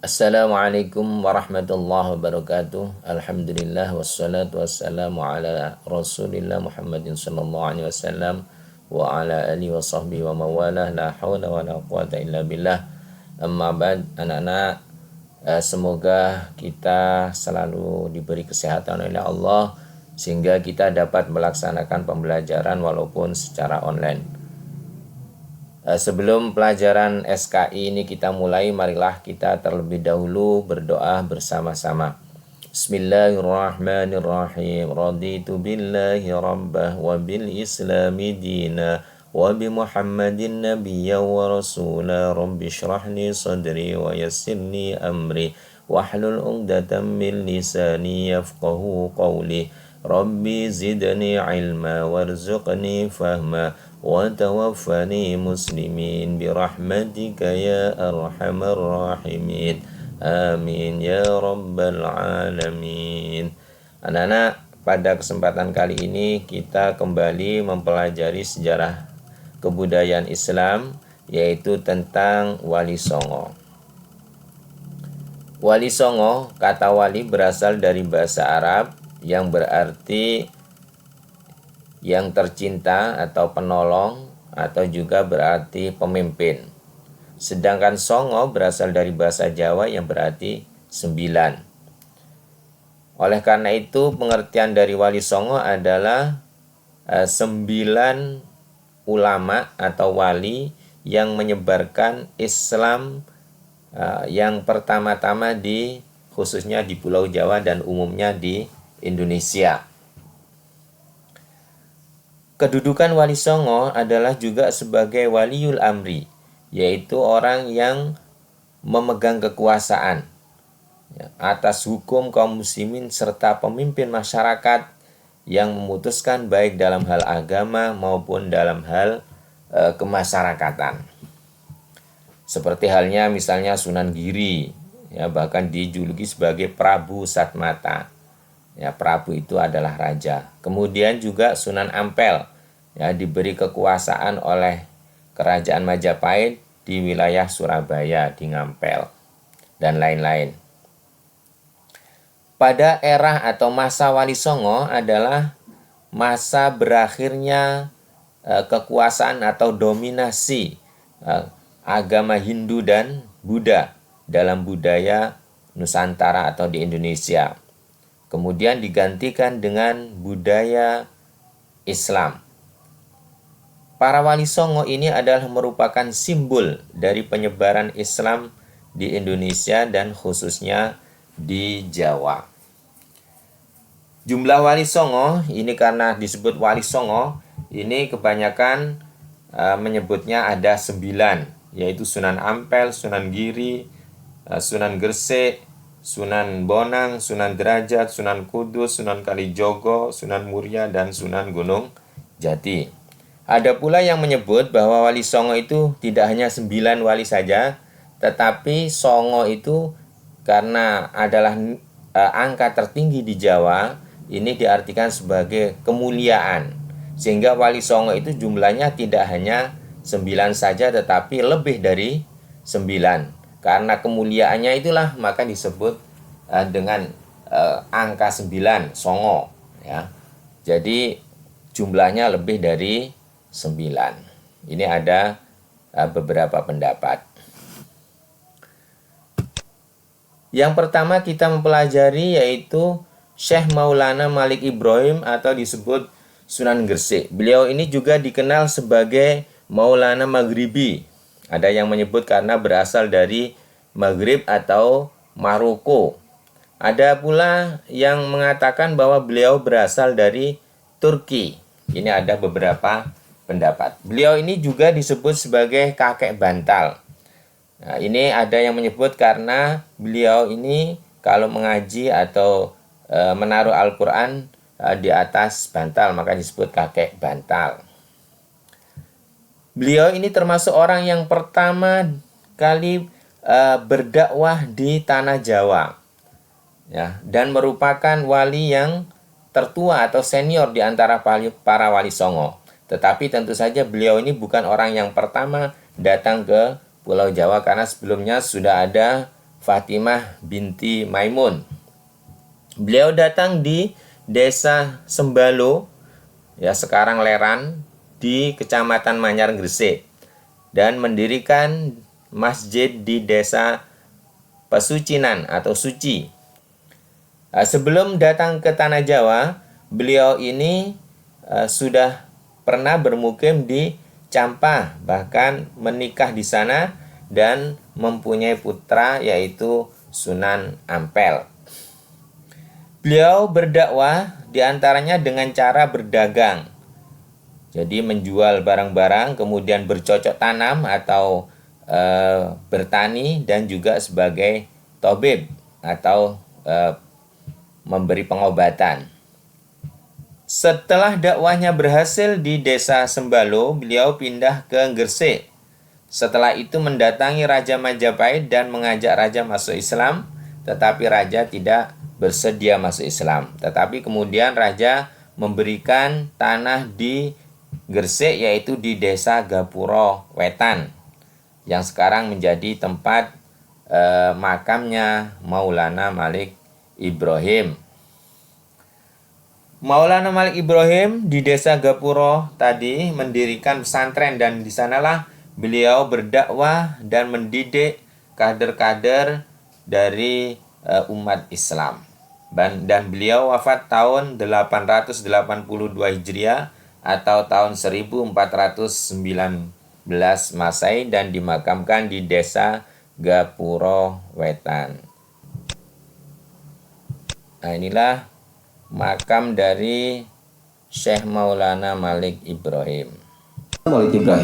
Assalamualaikum warahmatullahi wabarakatuh. Alhamdulillah wassalatu wassalamu ala Rasulillah Muhammadin sallallahu alaihi wasallam wa ala alihi wa sahbihi wa mawalah la haula wa la quwata illa billah. Amma ba'd, anak-anak, semoga kita selalu diberi kesehatan oleh Allah sehingga kita dapat melaksanakan pembelajaran walaupun secara online. Sebelum pelajaran SKI ini kita mulai, marilah kita terlebih dahulu berdoa bersama-sama. Bismillahirrahmanirrahim. Raditu billahi rabbah wa bil islami dina wa bi Muhammadin nabiyya wa rasula. Rabbi shrahli sadri wa yassirli amri wahlul 'uqdatam min lisani yafqahu qawli. Rabbi zidni ilma warzuqni fahma wa tawaffani muslimin birahmatika ya arhamar rahimin. Amin ya rabbal alamin. Anak-anak, pada kesempatan kali ini kita kembali mempelajari sejarah kebudayaan Islam, yaitu tentang Wali Songo. Wali Songo, kata wali berasal dari bahasa Arab yang berarti yang tercinta atau penolong, atau juga berarti pemimpin. Sedangkan Songo berasal dari bahasa Jawa yang berarti 9. Oleh karena itu pengertian dari Wali Songo adalah 9 ulama atau wali yang menyebarkan Islam yang pertama-tama khususnya di Pulau Jawa dan umumnya di Indonesia. Kedudukan Wali Songo adalah juga sebagai waliul amri, yaitu orang yang memegang kekuasaan atas hukum kaum muslimin serta pemimpin masyarakat yang memutuskan baik dalam hal agama maupun dalam hal kemasyarakatan. Seperti halnya misalnya Sunan Giri, ya, bahkan dijuluki sebagai Prabu Satmata. Ya, Prabu itu adalah raja. Kemudian juga Sunan Ampel, ya, diberi kekuasaan oleh Kerajaan Majapahit di wilayah Surabaya di Ngampel dan lain-lain. Pada era atau masa Wali Songo adalah masa berakhirnya kekuasaan atau dominasi agama Hindu dan Buddha dalam budaya Nusantara atau di Indonesia. Kemudian digantikan dengan budaya Islam. Para Wali Songo ini adalah merupakan simbol dari penyebaran Islam di Indonesia dan khususnya di Jawa. Jumlah Wali Songo ini, karena disebut Wali Songo, ini kebanyakan menyebutnya ada 9, yaitu Sunan Ampel, Sunan Giri, Sunan Gresik, Sunan Bonang, Sunan Derajat, Sunan Kudus, Sunan Kalijogo, Sunan Muria, dan Sunan Gunung Jati. Ada pula yang menyebut bahwa Wali Songo itu tidak hanya 9 wali saja, tetapi Songo itu karena adalah angka tertinggi di Jawa, ini diartikan sebagai kemuliaan. Sehingga Wali Songo itu jumlahnya tidak hanya 9 saja, tetapi lebih dari 9. Karena kemuliaannya itulah maka disebut dengan angka 9, Songo, ya. Jadi jumlahnya lebih dari 9. Ini ada beberapa pendapat. Yang pertama kita mempelajari yaitu Syekh Maulana Malik Ibrahim atau disebut Sunan Gresik. Beliau ini juga dikenal sebagai Maulana Maghribi. Ada yang menyebut karena berasal dari Maghrib atau Maroko. Ada pula yang mengatakan bahwa beliau berasal dari Turki. Ini ada beberapa pendapat. Beliau ini juga disebut sebagai kakek bantal. Nah, ini ada yang menyebut karena beliau ini kalau mengaji atau menaruh Al-Quran di atas bantal, maka disebut kakek bantal. Beliau ini termasuk orang yang pertama kali berdakwah di tanah Jawa, ya, dan merupakan wali yang tertua atau senior di antara para Wali Songo. Tetapi tentu saja beliau ini bukan orang yang pertama datang ke Pulau Jawa, karena sebelumnya sudah ada Fatimah binti Maimun. Beliau datang di desa Sembalo, ya sekarang Leran, di Kecamatan Manyar Gresik, dan mendirikan masjid di desa Pesucinan atau Suci. Sebelum datang ke Tanah Jawa, beliau ini sudah pernah bermukim di Campah, bahkan menikah di sana dan mempunyai putra yaitu Sunan Ampel. Beliau berdakwah diantaranya dengan cara berdagang. Jadi menjual barang-barang, kemudian bercocok tanam atau bertani, dan juga sebagai tobib atau memberi pengobatan. Setelah dakwahnya berhasil di desa Sembalo, beliau pindah ke Gresik. Setelah itu mendatangi Raja Majapahit dan mengajak raja masuk Islam, tetapi raja tidak bersedia masuk Islam. Tetapi kemudian raja memberikan tanah di Gresik, yaitu di desa Gapuro Wetan, yang sekarang menjadi tempat makamnya Maulana Malik Ibrahim. Maulana Malik Ibrahim di desa Gapuro tadi mendirikan pesantren, dan di sanalah beliau berdakwah dan mendidik kader-kader dari umat Islam. Dan beliau wafat tahun 882 Hijriah atau tahun 1419 Masehi dan dimakamkan di desa Gapuro Wetan. Nah, inilah makam dari Syekh Maulana Malik Ibrahim. Malik Ibrahim